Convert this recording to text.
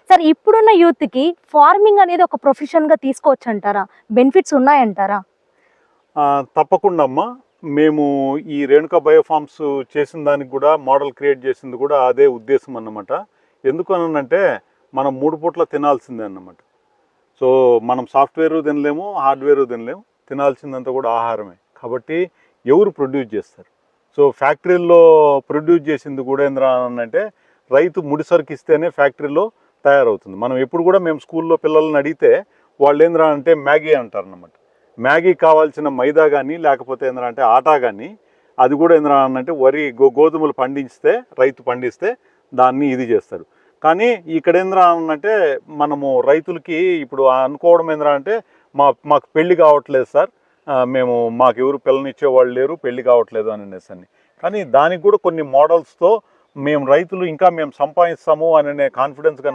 Sir ఇప్పుడున్న యూత్కి farming అనేది ఒక ప్రొఫెషన్గా తీసుకోవచ్చు అంటారా? బెనిఫిట్స్ ఉన్నాయంటారా? తప్పకుండా అమ్మా. మేము ఈ రేణుకా బయోఫార్మ్స్ చేసిన దానికి కూడా మోడల్ క్రియేట్ చేసింది కూడా అదే ఉద్దేశం అన్నమాట. ఎందుకు అనంటే మనం 3 పూట్ల తినాల్సిందే అన్నమాట. సో మనం సాఫ్ట్వేరు తినలేము, హార్డ్వేరు తినలేము, తినాల్సిందంతా కూడా ఆహారమే. కాబట్టి ఎవరు ప్రొడ్యూస్ చేస్తారు? సో ఫ్యాక్టరీల్లో ప్రొడ్యూస్ చేసింది కూడా ఏంటంటే రైతు ముడిసరుకు ఇస్తేనే ఫ్యాక్టరీలో తయారవుతుంది. మనం ఎప్పుడు కూడా మేము స్కూల్లో పిల్లల్ని అడిగితే వాళ్ళు అంటే మ్యాగీ అంటారు అన్నమాట. మ్యాగీ కావాల్సిన మైదా కానీ లేకపోతే అంటే ఆటా కానీ అది కూడా అంటే వరి గోధుమలు పండిస్తే రైతు పండిస్తే దాన్ని ఇది చేస్తారు. కానీ ఇక్కడ అంటే మనము రైతులకి ఇప్పుడు అనుకోవడం అంటే మాకు పెళ్లి కావట్లేదు సార్, మాకు ఎవరు పిల్లనిచ్చేవాళ్ళు లేరు, పెళ్లి కావట్లేదు అని అనేసి. కానీ దానికి కూడా కొన్ని మోడల్స్తో మేము రైతులు ఇంకా మేము సంపాదిస్తాము అనే కాన్ఫిడెన్స్ కానీ